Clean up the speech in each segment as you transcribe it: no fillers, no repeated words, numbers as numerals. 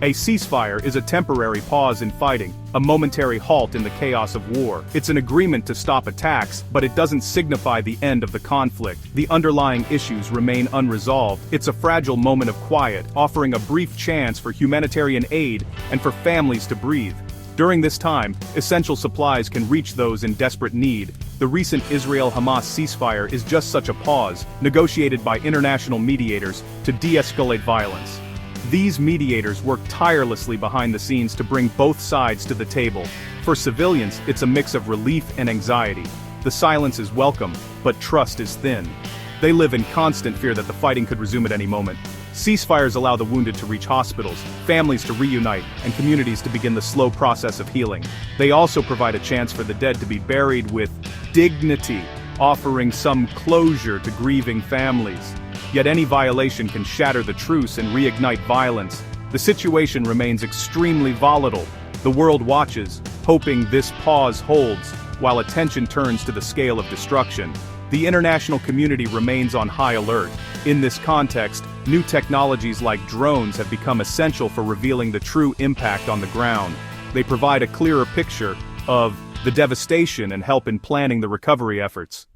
A ceasefire is a temporary pause in fighting, a momentary halt in the chaos of war. It's an agreement to stop attacks, but it doesn't signify the end of the conflict. The underlying issues remain unresolved. It's a fragile moment of quiet, offering a brief chance for humanitarian aid and for families to breathe. During this time, essential supplies can reach those in desperate need. The recent Israel-Hamas ceasefire is just such a pause, negotiated by international mediators to de-escalate violence. These mediators work tirelessly behind the scenes to bring both sides to the table. For civilians, it's a mix of relief and anxiety. The silence is welcome, but trust is thin. They live in constant fear that the fighting could resume at any moment. Ceasefires allow the wounded to reach hospitals, families to reunite, and communities to begin the slow process of healing. They also provide a chance for the dead to be buried with dignity, offering some closure to grieving families. Yet any violation can shatter the truce and reignite violence. The situation remains extremely volatile. The world watches, hoping this pause holds, while attention turns to the scale of destruction. The international community remains on high alert. In this context, new technologies like drones have become essential for revealing the true impact on the ground. They provide a clearer picture of the devastation and help in planning the recovery efforts.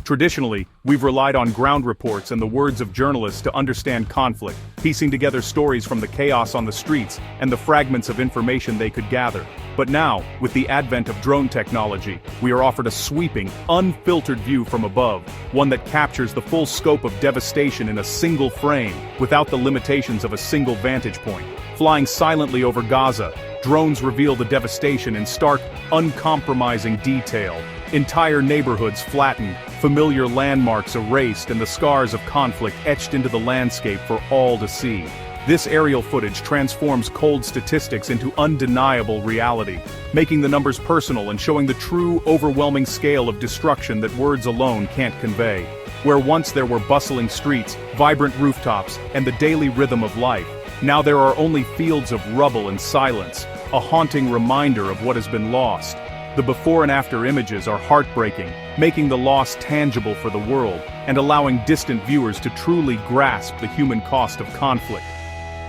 Traditionally, we've relied on ground reports and the words of journalists to understand conflict, piecing together stories from the chaos on the streets and the fragments of information they could gather. But now, with the advent of drone technology, we are offered a sweeping, unfiltered view from above, one that captures the full scope of devastation in a single frame, without the limitations of a single vantage point. Flying silently over Gaza, drones reveal the devastation in stark, uncompromising detail. Entire neighborhoods flattened, familiar landmarks erased, and the scars of conflict etched into the landscape for all to see. This aerial footage transforms cold statistics into undeniable reality, making the numbers personal and showing the true, overwhelming scale of destruction that words alone can't convey. Where once there were bustling streets, vibrant rooftops, and the daily rhythm of life, now there are only fields of rubble and silence, a haunting reminder of what has been lost. The before and after images are heartbreaking, making the loss tangible for the world, and allowing distant viewers to truly grasp the human cost of conflict.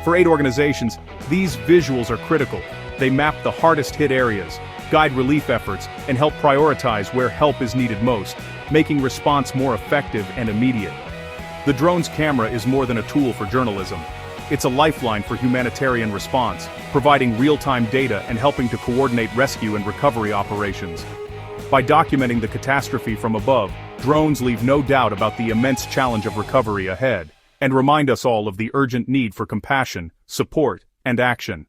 For aid organizations, these visuals are critical. They map the hardest-hit areas, guide relief efforts, and help prioritize where help is needed most, making response more effective and immediate. The drone's camera is more than a tool for journalism. It's a lifeline for humanitarian response, providing real-time data and helping to coordinate rescue and recovery operations. By documenting the catastrophe from above, drones leave no doubt about the immense challenge of recovery ahead, and remind us all of the urgent need for compassion, support, and action.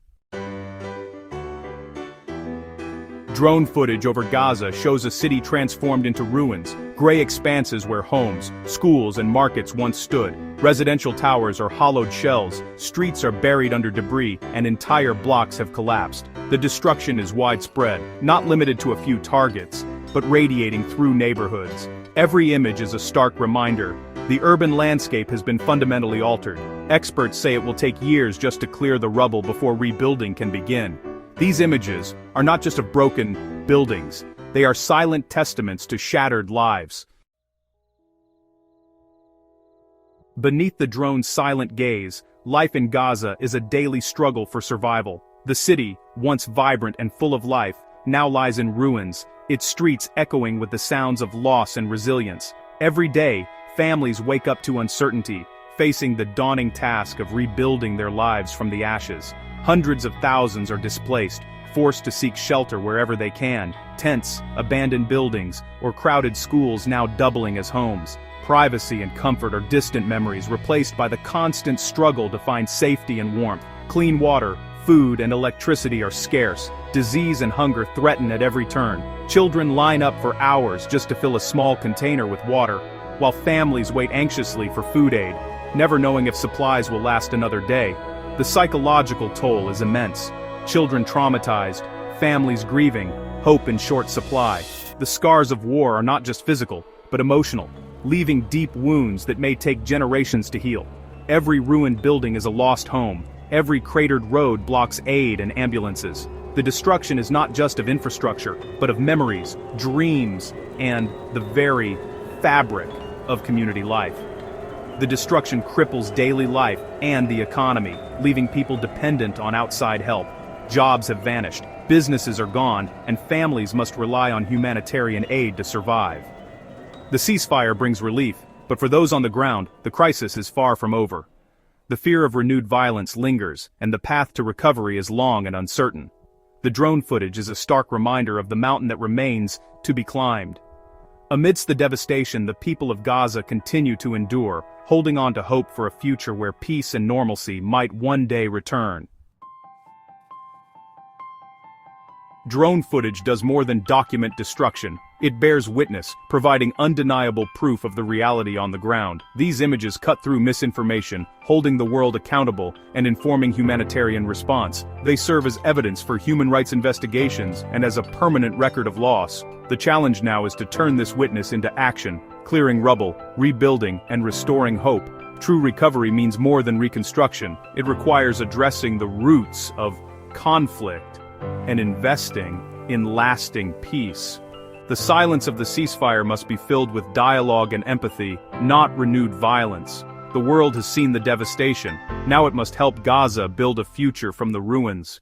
Drone footage over Gaza shows a city transformed into ruins, gray expanses where homes, schools, and markets once stood. Residential towers are hollowed shells, streets are buried under debris, and entire blocks have collapsed. The destruction is widespread, not limited to a few targets, but radiating through neighborhoods. Every image is a stark reminder. The urban landscape has been fundamentally altered. Experts say it will take years just to clear the rubble before rebuilding can begin. These images are not just of broken buildings, they are silent testaments to shattered lives. Beneath the drone's silent gaze, life in Gaza is a daily struggle for survival. The city, once vibrant and full of life, now lies in ruins, its streets echoing with the sounds of loss and resilience. Every day, families wake up to uncertainty, facing the daunting task of rebuilding their lives from the ashes. Hundreds of thousands are displaced, forced to seek shelter wherever they can, tents, abandoned buildings, or crowded schools now doubling as homes. Privacy and comfort are distant memories replaced by the constant struggle to find safety and warmth. Clean water, food, and electricity are scarce. Disease and hunger threaten at every turn. Children line up for hours just to fill a small container with water, while families wait anxiously for food aid, never knowing if supplies will last another day. The psychological toll is immense. Children traumatized, families grieving, hope in short supply. The scars of war are not just physical, but emotional, leaving deep wounds that may take generations to heal. Every ruined building is a lost home. Every cratered road blocks aid and ambulances. The destruction is not just of infrastructure, but of memories, dreams, and the very fabric of community life. The destruction cripples daily life and the economy, leaving people dependent on outside help. Jobs have vanished, businesses are gone, and families must rely on humanitarian aid to survive. The ceasefire brings relief, but for those on the ground, the crisis is far from over. The fear of renewed violence lingers, and the path to recovery is long and uncertain. The drone footage is a stark reminder of the mountain that remains to be climbed. Amidst the devastation, the people of Gaza continue to endure, holding on to hope for a future where peace and normalcy might one day return. Drone footage does more than document destruction. It bears witness, providing undeniable proof of the reality on the ground. These images cut through misinformation, holding the world accountable and informing humanitarian response. They serve as evidence for human rights investigations and as a permanent record of loss. The challenge now is to turn this witness into action, clearing rubble, rebuilding, and restoring hope. True recovery means more than reconstruction. It requires addressing the roots of conflict and investing in lasting peace. The silence of the ceasefire must be filled with dialogue and empathy, not renewed violence. The world has seen the devastation. Now it must help Gaza build a future from the ruins.